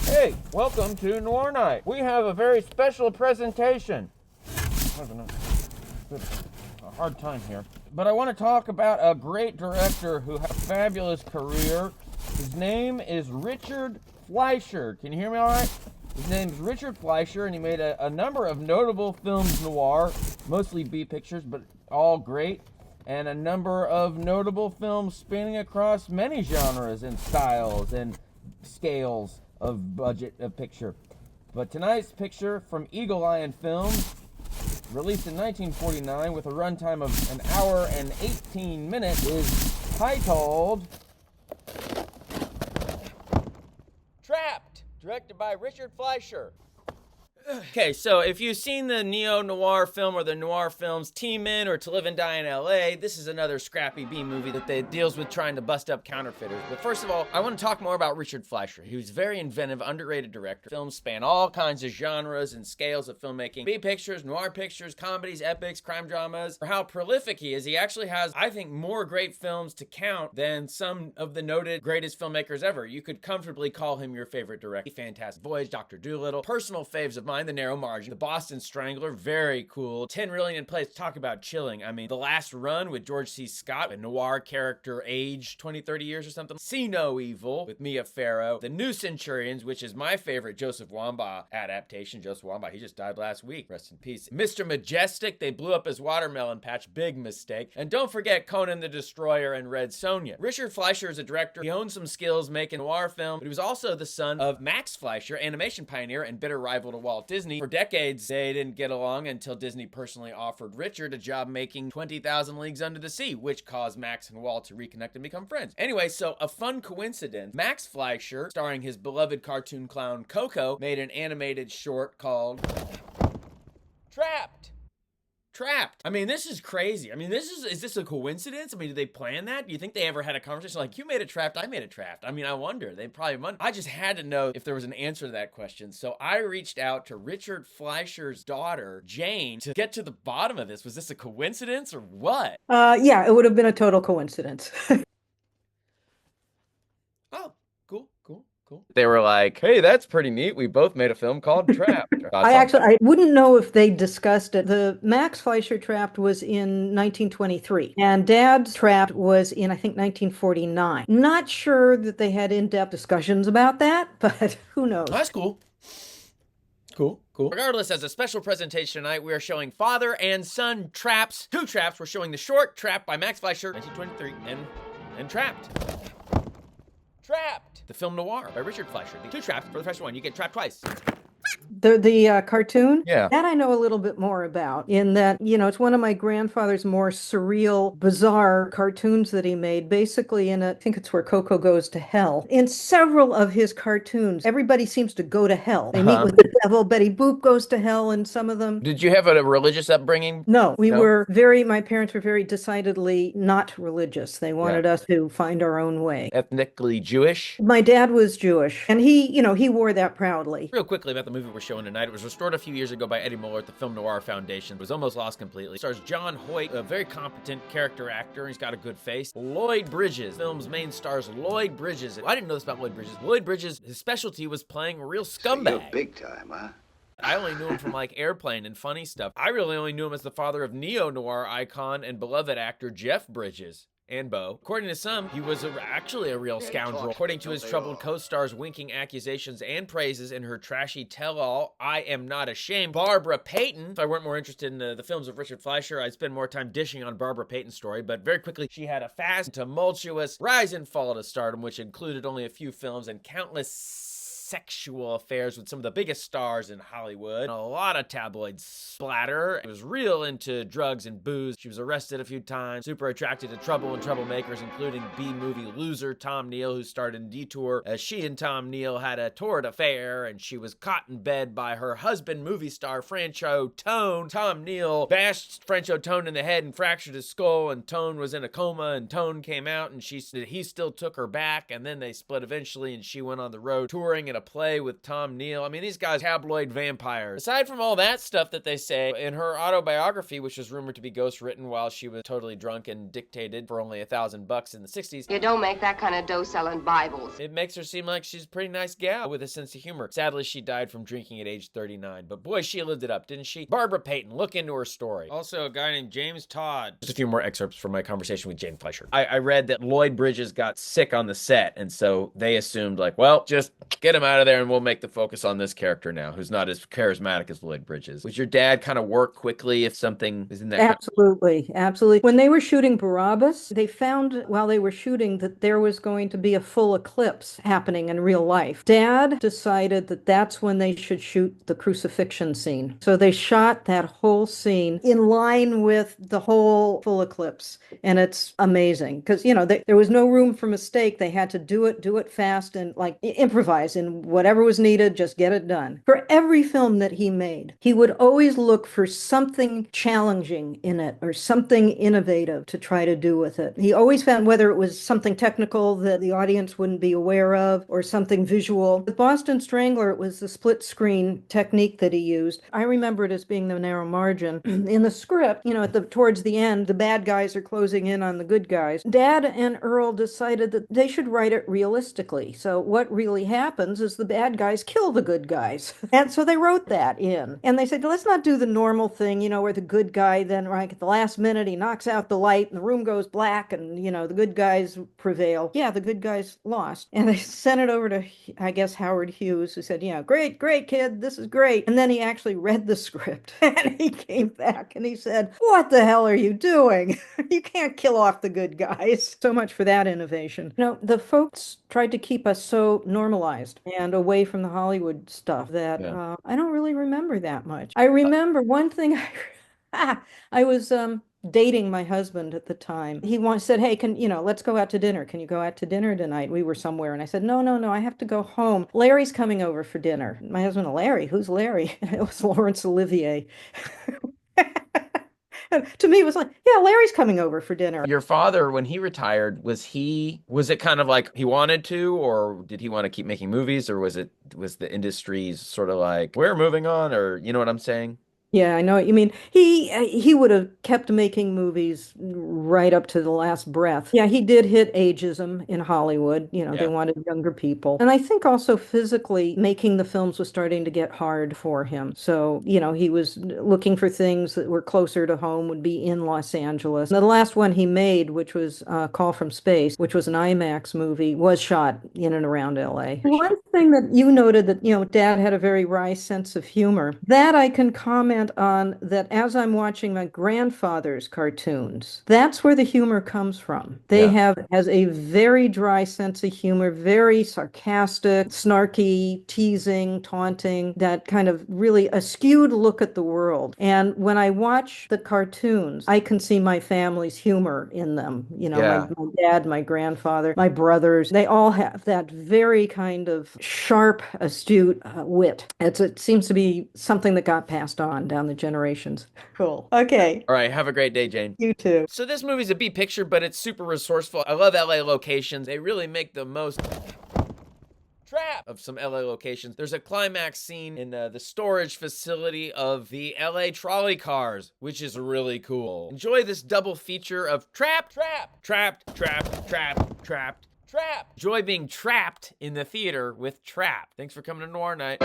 Hey, welcome to Noir Night. We have a very special presentation. I'm having a hard time here. But I want to talk about a great director who has a fabulous career. His name is Richard Fleischer. Can you hear me all right? His name is Richard Fleischer, and he made a number of notable films noir, mostly B pictures, but all great, and a number of notable films spanning across many genres and styles and scales of budget of picture. But tonight's picture from Eagle Lion Films, released in 1949 with a runtime of 1 hour and 18 minutes, is titled Trapped, directed by Richard Fleischer. Okay, so if you've seen the neo-noir film or the noir films Team In or To Live and Die in LA, this is another scrappy B movie that deals with trying to bust up counterfeiters. But first of all, I want to talk more about Richard Fleischer. He was a very inventive, underrated director. Films span all kinds of genres and scales of filmmaking. B pictures, noir pictures, comedies, epics, crime dramas. For how prolific he is, he actually has, I think, more great films to count than some of the noted greatest filmmakers ever. You could comfortably call him your favorite director. Fantastic Voyage, Dr. Dolittle, personal faves of mine, The Narrow Margin, The Boston Strangler, very cool. 10 Really in Place, talk about chilling. I mean, The Last Run with George C. Scott, a noir character aged 20, 30 years or something. See No Evil with Mia Farrow. The New Centurions, which is my favorite Joseph Wambaugh adaptation. Joseph Wambaugh, he just died last week. Rest in peace. Mr. Majestic, they blew up his watermelon patch. Big mistake. And don't forget Conan the Destroyer and Red Sonja. Richard Fleischer is a director. He owned some skills making noir film, but he was also the son of Max Fleischer, animation pioneer and bitter rival to Walt Disney. For decades, they didn't get along until Disney personally offered Richard a job making 20,000 Leagues Under the Sea, which caused Max and Walt to reconnect and become friends. Anyway, so a fun coincidence. Max Fleischer, starring his beloved cartoon clown Coco, made an animated short called Trapped. I mean, this is crazy. I mean, is this a coincidence? I mean, did they plan that? Do you think they ever had a conversation like, you made a Trapped, I made a Trapped? I mean, I wonder. They probably wonder. I just had to know if there was an answer to that question. So I reached out to Richard Fleischer's daughter, Jane, to get to the bottom of this. Was this a coincidence or what? Yeah, it would have been a total coincidence. Oh, cool. They were like, hey, that's pretty neat. We both made a film called Trapped. I wouldn't know if they discussed it. The Max Fleischer Trapped was in 1923, and Dad's Trapped was in, I think, 1949. Not sure that they had in-depth discussions about that, but who knows? That's cool. Cool. Regardless, as a special presentation tonight, we are showing father and son traps. Two traps. We're showing the short Trapped by Max Fleischer, 1923, and Trapped. The film noir by Richard Fleischer. The two traps for the first one. You get trapped twice. The cartoon? Yeah. That I know a little bit more about, in that, it's one of my grandfather's more surreal, bizarre cartoons that he made, basically I think it's where Coco goes to hell. In several of his cartoons, everybody seems to go to hell. They meet with the devil. Betty Boop goes to hell in some of them. Did you have a religious upbringing? No, my parents were very decidedly not religious. They wanted us to find our own way. Ethnically Jewish? My dad was Jewish, and he wore that proudly. Real quickly about the movie we're showing tonight. It was restored a few years ago by Eddie Muller at the Film Noir Foundation. It was almost lost completely. It stars John Hoyt, a very competent character actor. He's got a good face. Lloyd Bridges, film's main stars Lloyd Bridges. I didn't know this about Lloyd Bridges. Lloyd Bridges, his specialty was playing a real scumbag. So you're big time, huh? I only knew him from like Airplane and funny stuff. I really only knew him as the father of neo-noir icon and beloved actor Jeff Bridges. And Bo. According to some, he was actually a real scoundrel. According to his troubled co-stars' winking accusations and praises in her trashy tell-all, I Am Not Ashamed, Barbara Payton. If I weren't more interested in the films of Richard Fleischer, I'd spend more time dishing on Barbara Payton's story, but very quickly, she had a fast, tumultuous rise and fall to stardom, which included only a few films and countless sexual affairs with some of the biggest stars in Hollywood. And a lot of tabloid splatter. She was real into drugs and booze. She was arrested a few times. Super attracted to trouble and troublemakers, including B-movie loser Tom Neal, who starred in Detour. She and Tom Neal had a torrid affair, and she was caught in bed by her husband, movie star Francho Tone. Tom Neal bashed Francho Tone in the head and fractured his skull, and Tone was in a coma, and Tone came out, and he still took her back, and then they split eventually, and she went on the road touring in at a play with Tom Neal. I mean, these guys, tabloid vampires. Aside from all that stuff that they say, in her autobiography, which was rumored to be ghostwritten while she was totally drunk and dictated for only $1,000 in the 60s. You don't make that kind of dough selling Bibles. It makes her seem like she's a pretty nice gal with a sense of humor. Sadly, she died from drinking at age 39, but boy, she lived it up, didn't she? Barbara Payton, look into her story. Also, a guy named James Todd. Just a few more excerpts from my conversation with Jane Fleischer. I read that Lloyd Bridges got sick on the set, and so they assumed, like, well, just get him out of there and we'll make the focus on this character now, who's not as charismatic as Lloyd Bridges. Was your dad kind of work quickly if something is in that? Absolutely, absolutely. When they were shooting Barabbas, they found while they were shooting that there was going to be a full eclipse happening in real life. Dad decided that that's when they should shoot the crucifixion scene. So they shot that whole scene in line with the whole full eclipse. And it's amazing because, you know, there was no room for mistake. They had to do it fast and like improvise and whatever was needed, just get it done. For every film that he made, he would always look for something challenging in it or something innovative to try to do with it. He always found whether it was something technical that the audience wouldn't be aware of or something visual. With Boston Strangler, it was the split screen technique that he used. I remember it as being the narrow margin. In the script, you know, towards the end, the bad guys are closing in on the good guys. Dad and Earl decided that they should write it realistically. So what really happens is the bad guys kill the good guys. And so they wrote that in. And they said, let's not do the normal thing, you know, where the good guy then, right, at the last minute, he knocks out the light and the room goes black and, you know, the good guys prevail. Yeah, the good guys lost. And they sent it over to, I guess, Howard Hughes, who said, yeah, great, kid, this is great. And then he actually read the script and he came back and he said, what the hell are you doing? You can't kill off the good guys. So much for that innovation. You know, the folks tried to keep us so normalized and away from the Hollywood stuff that I don't really remember that much. I remember one thing I was dating my husband at the time. He said, hey, let's go out to dinner. Can you go out to dinner tonight? We were somewhere. And I said, no, I have to go home. Larry's coming over for dinner. My husband, Larry? Who's Larry? It was Laurence Olivier. To me, it was like, yeah, Larry's coming over for dinner. Your father, when he retired, was it kind of like he wanted to, or did he want to keep making movies, or was the industry sort of like, we're moving on, or you know what I'm saying? Yeah, I know what you mean. He would have kept making movies right up to the last breath. Yeah, he did hit ageism in Hollywood. You know, they wanted younger people. And I think also physically making the films was starting to get hard for him. So, you know, he was looking for things that were closer to home, would be in Los Angeles. And the last one he made, which was Call from Space, which was an IMAX movie, was shot in and around LA. One thing that you noted that, you know, Dad had a very wry sense of humor. That I can comment on that as I'm watching my grandfather's cartoons, that's where the humor comes from. They has a very dry sense of humor, very sarcastic, snarky, teasing, taunting, that kind of really a skewed look at the world. And when I watch the cartoons, I can see my family's humor in them. You know, my dad, my grandfather, my brothers, they all have that very kind of sharp, astute wit. It seems to be something that got passed on down the generations. Cool. Okay. All right. Have a great day, Jane. You too. So this movie's a B picture, but it's super resourceful. I love LA locations. They really make the most of some LA locations. There's a climax scene in the storage facility of the LA trolley cars, which is really cool. Enjoy this double feature of trapped. Enjoy being trapped in the theater with Trapped. Thanks for coming to Noir Night.